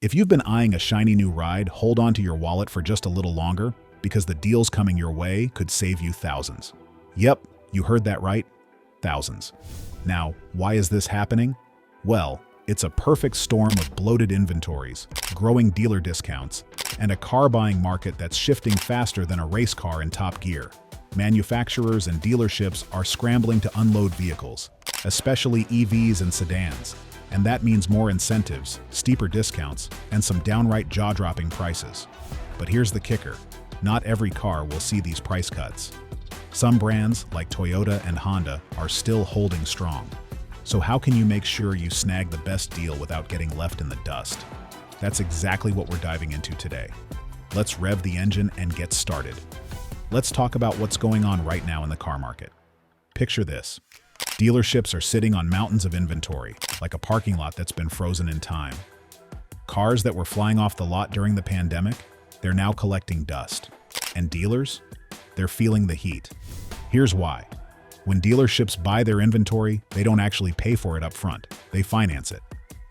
If you've been eyeing a shiny new ride, hold on to your wallet for just a little longer because the deals coming your way could save you thousands. Yep, you heard that right. Thousands. Now, why is this happening? Well, it's a perfect storm of bloated inventories, growing dealer discounts, and a car-buying market that's shifting faster than a race car in top gear. Manufacturers and dealerships are scrambling to unload vehicles, especially EVs and sedans, and that means more incentives, steeper discounts, and some downright jaw-dropping prices. But here's the kicker. Not every car will see these price cuts. Some brands, like Toyota and Honda, are still holding strong. So how can you make sure you snag the best deal without getting left in the dust? That's exactly what we're diving into today. Let's rev the engine and get started. Let's talk about what's going on right now in the car market. Picture this. Dealerships are sitting on mountains of inventory, like a parking lot that's been frozen in time. Cars that were flying off the lot during the pandemic, they're now collecting dust. And dealers? They're feeling the heat. Here's why. When dealerships buy their inventory, they don't actually pay for it up front. They finance it.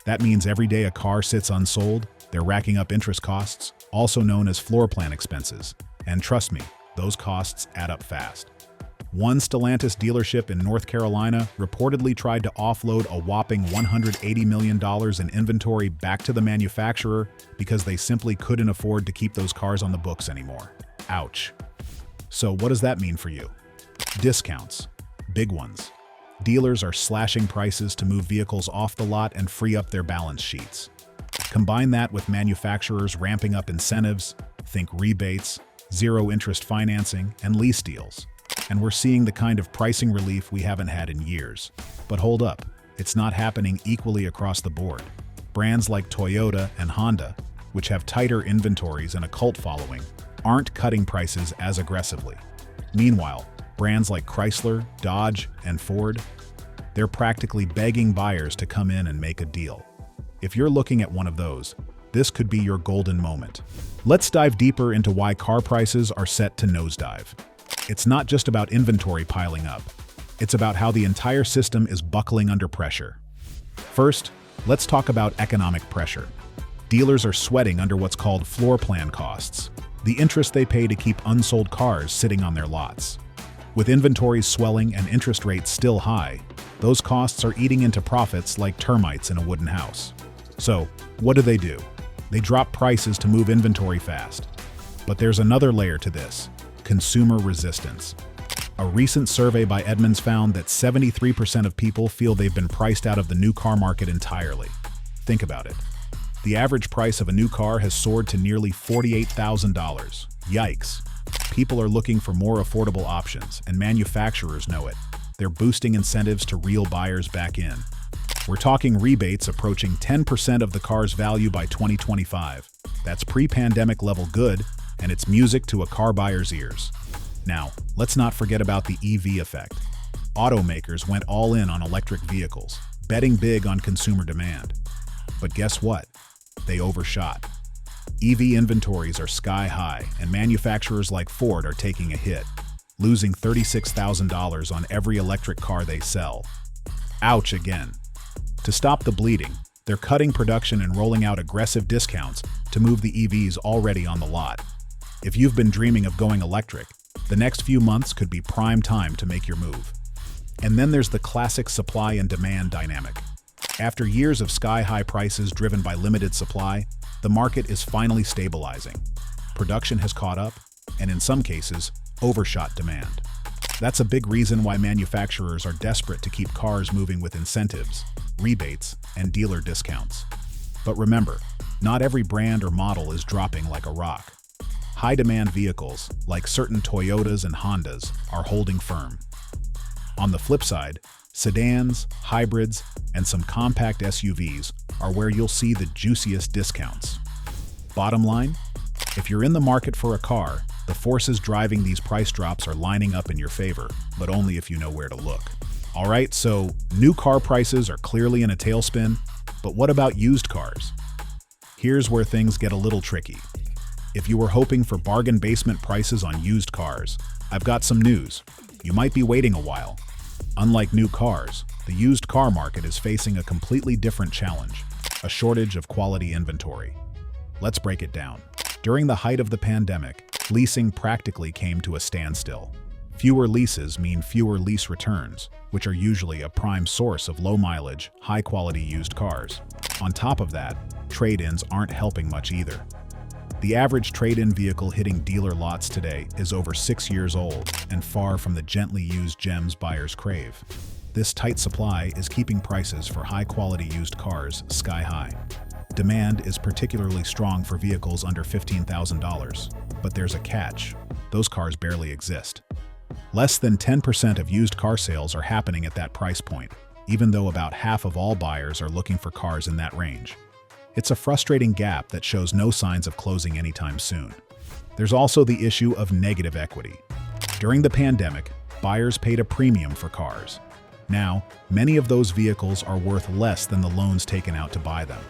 That means every day a car sits unsold, they're racking up interest costs, also known as floor plan expenses. And trust me, those costs add up fast. One Stellantis dealership in North Carolina reportedly tried to offload a whopping $180 million in inventory back to the manufacturer because they simply couldn't afford to keep those cars on the books anymore. Ouch. So what does that mean for you? Discounts. Big ones. Dealers are slashing prices to move vehicles off the lot and free up their balance sheets. Combine that with manufacturers ramping up incentives, think rebates, zero-interest financing, and lease deals. And we're seeing the kind of pricing relief we haven't had in years. But hold up, it's not happening equally across the board. Brands like Toyota and Honda, which have tighter inventories and a cult following, aren't cutting prices as aggressively. Meanwhile, brands like Chrysler, Dodge, and Ford, they're practically begging buyers to come in and make a deal. If you're looking at one of those, this could be your golden moment. Let's dive deeper into why car prices are set to nosedive. It's not just about inventory piling up. It's about how the entire system is buckling under pressure. First, let's talk about economic pressure. Dealers are sweating under what's called floor plan costs, the interest they pay to keep unsold cars sitting on their lots. With inventories swelling and interest rates still high, those costs are eating into profits like termites in a wooden house. So, what do? They drop prices to move inventory fast. But there's another layer to this: consumer resistance. A recent survey by Edmunds found that 73% of people feel they've been priced out of the new car market entirely. Think about it. The average price of a new car has soared to nearly $48,000. Yikes. People are looking for more affordable options, and manufacturers know it. They're boosting incentives to reel buyers back in. We're talking rebates approaching 10% of the car's value by 2025. That's pre-pandemic level good, and it's music to a car buyer's ears. Now, let's not forget about the EV effect. Automakers went all in on electric vehicles, betting big on consumer demand. But guess what? They overshot. EV inventories are sky high, and manufacturers like Ford are taking a hit, losing $36,000 on every electric car they sell. Ouch again. To stop the bleeding, they're cutting production and rolling out aggressive discounts to move the EVs already on the lot. If you've been dreaming of going electric, the next few months could be prime time to make your move. And then there's the classic supply and demand dynamic. After years of sky-high prices driven by limited supply, the market is finally stabilizing. Production has caught up, and in some cases, overshot demand. That's a big reason why manufacturers are desperate to keep cars moving with incentives, rebates, and dealer discounts. But remember, not every brand or model is dropping like a rock. High-demand vehicles, like certain Toyotas and Hondas, are holding firm. On the flip side, sedans, hybrids, and some compact SUVs are where you'll see the juiciest discounts. Bottom line, if you're in the market for a car, the forces driving these price drops are lining up in your favor, but only if you know where to look. Alright, so new car prices are clearly in a tailspin, but what about used cars? Here's where things get a little tricky. If you were hoping for bargain basement prices on used cars, I've got some news. You might be waiting a while. Unlike new cars, the used car market is facing a completely different challenge. A shortage of quality inventory. Let's break it down. During the height of the pandemic, leasing practically came to a standstill. Fewer leases mean fewer lease returns, which are usually a prime source of low-mileage, high-quality used cars. On top of that, trade-ins aren't helping much either. The average trade-in vehicle hitting dealer lots today is over 6 years old and far from the gently used gems buyers crave. This tight supply is keeping prices for high-quality used cars sky-high. Demand is particularly strong for vehicles under $15,000, but there's a catch. Those cars barely exist. Less than 10% of used car sales are happening at that price point, even though about half of all buyers are looking for cars in that range. It's a frustrating gap that shows no signs of closing anytime soon. There's also the issue of negative equity. During the pandemic, buyers paid a premium for cars. Now, many of those vehicles are worth less than the loans taken out to buy them.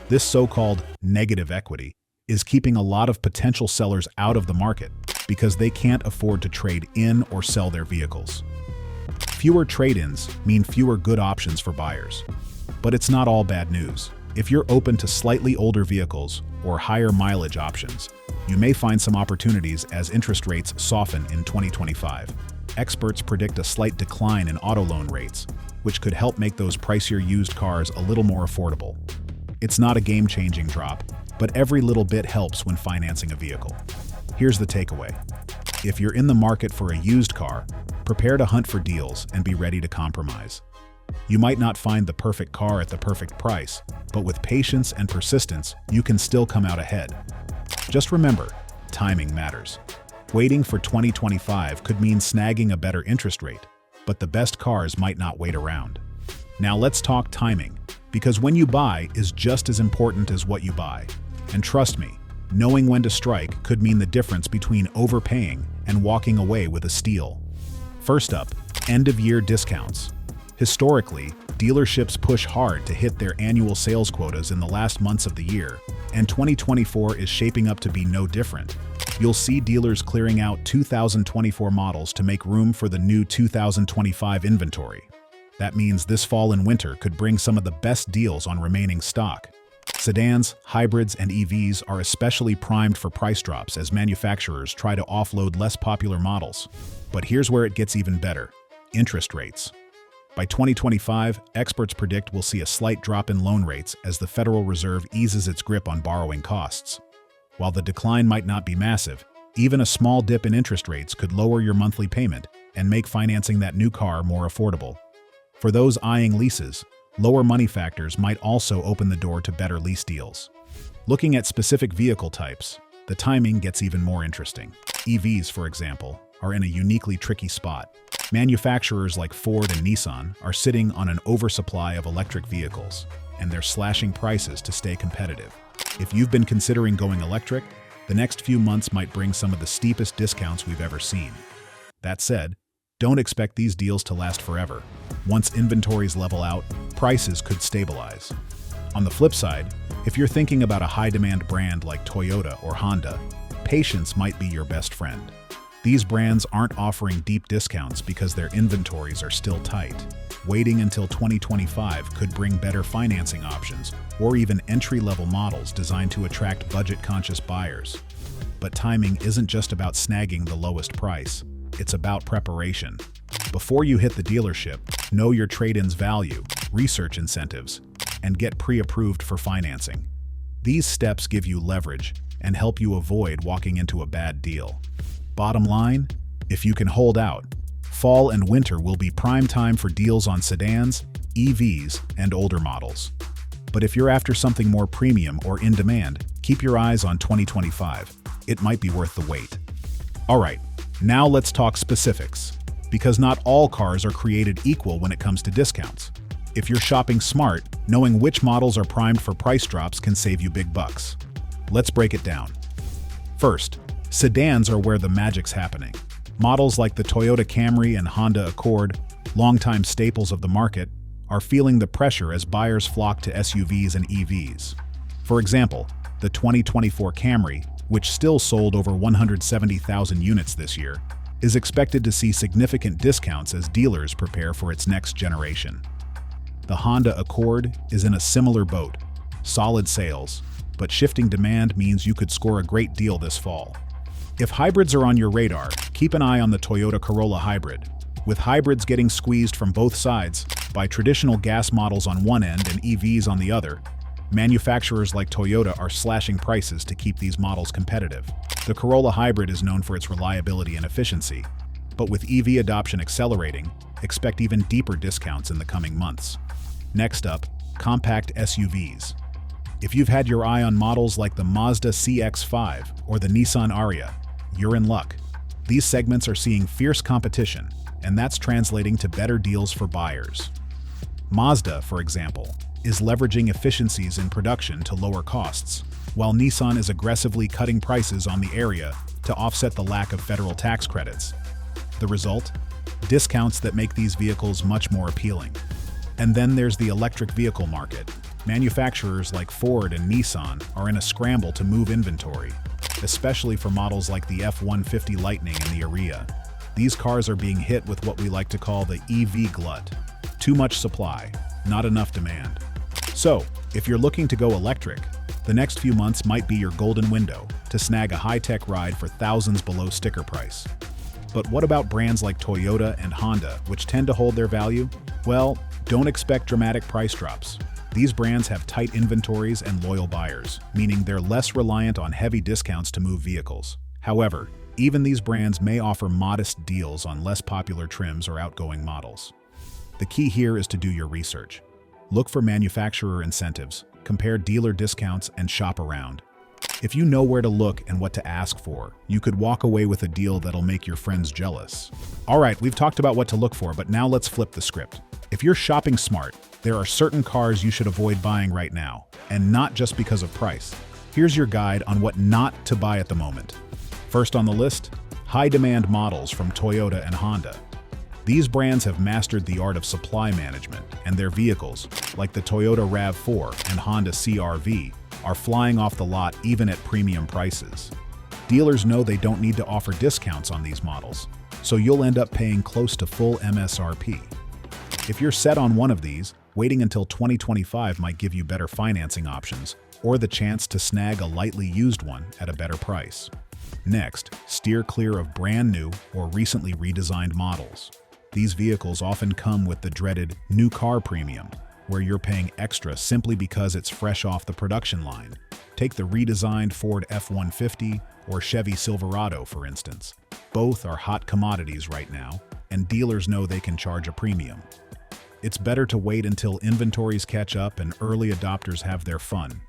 This so-called negative equity is keeping a lot of potential sellers out of the market because they can't afford to trade in or sell their vehicles. Fewer trade-ins mean fewer good options for buyers. But it's not all bad news. If you're open to slightly older vehicles or higher mileage options, you may find some opportunities as interest rates soften in 2025. Experts predict a slight decline in auto loan rates, which could help make those pricier used cars a little more affordable. It's not a game-changing drop, but every little bit helps when financing a vehicle. Here's the takeaway. If you're in the market for a used car, prepare to hunt for deals and be ready to compromise. You might not find the perfect car at the perfect price, but with patience and persistence, you can still come out ahead. Just remember, timing matters. Waiting for 2025 could mean snagging a better interest rate, but the best cars might not wait around. Now let's talk timing, because when you buy is just as important as what you buy. And trust me, knowing when to strike could mean the difference between overpaying and walking away with a steal. First up, end-of-year discounts. Historically, dealerships push hard to hit their annual sales quotas in the last months of the year, and 2024 is shaping up to be no different. You'll see dealers clearing out 2024 models to make room for the new 2025 inventory. That means this fall and winter could bring some of the best deals on remaining stock. Sedans, hybrids, and EVs are especially primed for price drops as manufacturers try to offload less popular models. But here's where it gets even better: interest rates. By 2025, experts predict we'll see a slight drop in loan rates as the Federal Reserve eases its grip on borrowing costs. While the decline might not be massive, even a small dip in interest rates could lower your monthly payment and make financing that new car more affordable. For those eyeing leases, lower money factors might also open the door to better lease deals. Looking at specific vehicle types, the timing gets even more interesting. EVs, for example, are in a uniquely tricky spot. Manufacturers like Ford and Nissan are sitting on an oversupply of electric vehicles, and they're slashing prices to stay competitive. If you've been considering going electric, the next few months might bring some of the steepest discounts we've ever seen. That said, don't expect these deals to last forever. Once inventories level out, prices could stabilize. On the flip side, if you're thinking about a high-demand brand like Toyota or Honda, patience might be your best friend. These brands aren't offering deep discounts because their inventories are still tight. Waiting until 2025 could bring better financing options or even entry-level models designed to attract budget-conscious buyers. But timing isn't just about snagging the lowest price. It's about preparation. Before you hit the dealership, know your trade-in's value, research incentives, and get pre-approved for financing. These steps give you leverage and help you avoid walking into a bad deal. Bottom line, if you can hold out, fall and winter will be prime time for deals on sedans, EVs, and older models. But if you're after something more premium or in demand, keep your eyes on 2025. It might be worth the wait. All right, now let's talk specifics, because not all cars are created equal when it comes to discounts. If you're shopping smart, knowing which models are primed for price drops can save you big bucks. Let's break it down. First, sedans are where the magic's happening. Models like the Toyota Camry and Honda Accord, longtime staples of the market, are feeling the pressure as buyers flock to SUVs and EVs. For example, the 2024 Camry, which still sold over 170,000 units this year, is expected to see significant discounts as dealers prepare for its next generation. The Honda Accord is in a similar boat, solid sales, but shifting demand means you could score a great deal this fall. If hybrids are on your radar, keep an eye on the Toyota Corolla Hybrid. With hybrids getting squeezed from both sides by traditional gas models on one end and EVs on the other, manufacturers like Toyota are slashing prices to keep these models competitive. The Corolla Hybrid is known for its reliability and efficiency, but with EV adoption accelerating, expect even deeper discounts in the coming months. Next up, compact SUVs. If you've had your eye on models like the Mazda CX-5 or the Nissan Ariya, you're in luck. These segments are seeing fierce competition, and that's translating to better deals for buyers. Mazda, for example, is leveraging efficiencies in production to lower costs, while Nissan is aggressively cutting prices on the Ariya to offset the lack of federal tax credits. The result? Discounts that make these vehicles much more appealing. And then there's the electric vehicle market. Manufacturers like Ford and Nissan are in a scramble to move inventory, especially for models like the F-150 Lightning and the Ariya. These cars are being hit with what we like to call the EV glut. Too much supply, not enough demand. So, if you're looking to go electric, the next few months might be your golden window to snag a high-tech ride for thousands below sticker price. But what about brands like Toyota and Honda, which tend to hold their value? Well, don't expect dramatic price drops. These brands have tight inventories and loyal buyers, meaning they're less reliant on heavy discounts to move vehicles. However, even these brands may offer modest deals on less popular trims or outgoing models. The key here is to do your research. Look for manufacturer incentives, compare dealer discounts, and shop around. If you know where to look and what to ask for, you could walk away with a deal that'll make your friends jealous. All right, we've talked about what to look for, but now let's flip the script. If you're shopping smart, there are certain cars you should avoid buying right now, and not just because of price. Here's your guide on what not to buy at the moment. First on the list, high-demand models from Toyota and Honda. These brands have mastered the art of supply management, and their vehicles, like the Toyota RAV4 and Honda CR-V, are flying off the lot even at premium prices. Dealers know they don't need to offer discounts on these models, so you'll end up paying close to full MSRP. If you're set on one of these, waiting until 2025 might give you better financing options or the chance to snag a lightly used one at a better price. Next, steer clear of brand new or recently redesigned models. These vehicles often come with the dreaded new car premium, where you're paying extra simply because it's fresh off the production line. Take the redesigned Ford F-150 or Chevy Silverado, for instance. Both are hot commodities right now, and dealers know they can charge a premium. It's better to wait until inventories catch up and early adopters have their fun.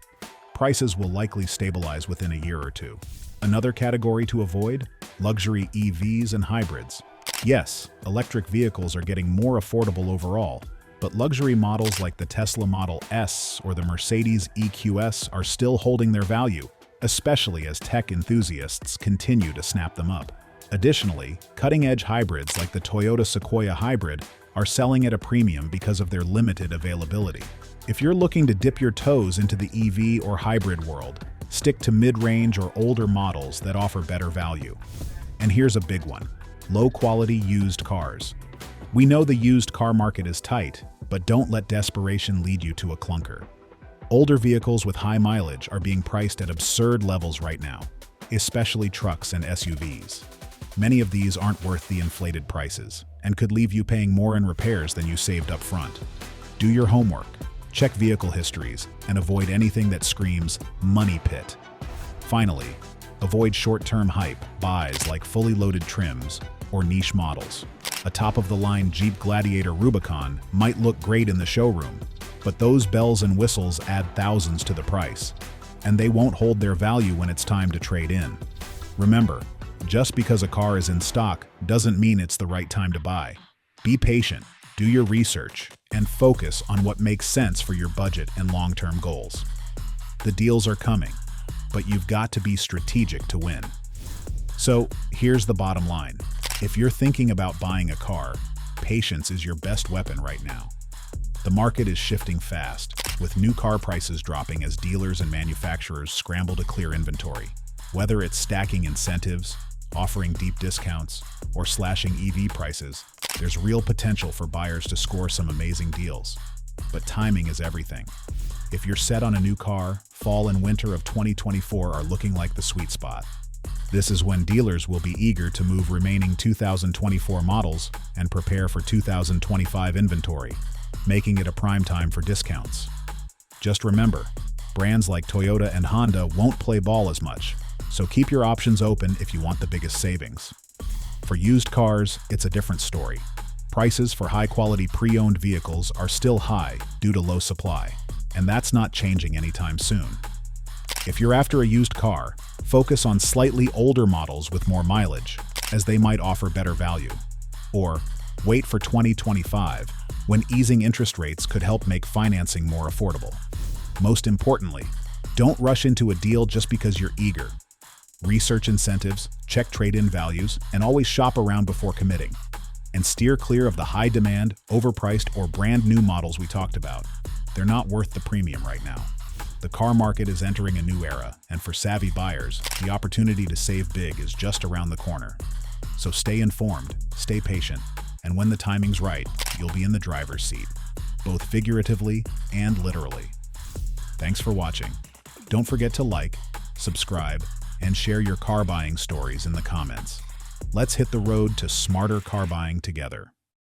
Prices will likely stabilize within a year or two. Another category to avoid? Luxury EVs and hybrids. Yes, electric vehicles are getting more affordable overall, but luxury models like the Tesla Model S or the Mercedes EQS are still holding their value, especially as tech enthusiasts continue to snap them up. Additionally, cutting-edge hybrids like the Toyota Sequoia Hybrid are selling at a premium because of their limited availability. If you're looking to dip your toes into the EV or hybrid world, stick to mid-range or older models that offer better value. And here's a big one: low-quality used cars. We know the used car market is tight, but don't let desperation lead you to a clunker. Older vehicles with high mileage are being priced at absurd levels right now, especially trucks and SUVs. Many of these aren't worth the inflated prices and could leave you paying more in repairs than you saved up front. Do your homework, check vehicle histories, and avoid anything that screams money pit. Finally, avoid short-term hype buys like fully loaded trims or niche models. A top-of-the-line Jeep Gladiator Rubicon might look great in the showroom, but those bells and whistles add thousands to the price, and they won't hold their value when it's time to trade in. Remember, just because a car is in stock doesn't mean it's the right time to buy. Be patient, do your research, and focus on what makes sense for your budget and long-term goals. The deals are coming, but you've got to be strategic to win. So, here's the bottom line. If you're thinking about buying a car, patience is your best weapon right now. The market is shifting fast, with new car prices dropping as dealers and manufacturers scramble to clear inventory. Whether it's stacking incentives, offering deep discounts, or slashing EV prices, there's real potential for buyers to score some amazing deals. But timing is everything. If you're set on a new car, fall and winter of 2024 are looking like the sweet spot. This is when dealers will be eager to move remaining 2024 models and prepare for 2025 inventory, making it a prime time for discounts. Just remember, brands like Toyota and Honda won't play ball as much, so keep your options open if you want the biggest savings. For used cars, it's a different story. Prices for high-quality pre-owned vehicles are still high due to low supply, and that's not changing anytime soon. If you're after a used car, focus on slightly older models with more mileage, as they might offer better value. Or wait for 2025, when easing interest rates could help make financing more affordable. Most importantly, don't rush into a deal just because you're eager. Research incentives, check trade-in values, and always shop around before committing. And steer clear of the high-demand, overpriced, or brand-new models we talked about. They're not worth the premium right now. The car market is entering a new era, and for savvy buyers, the opportunity to save big is just around the corner. So stay informed, stay patient, and when the timing's right, you'll be in the driver's seat, both figuratively and literally. Thanks for watching. Don't forget to like, subscribe, and share your car buying stories in the comments. Let's hit the road to smarter car buying together.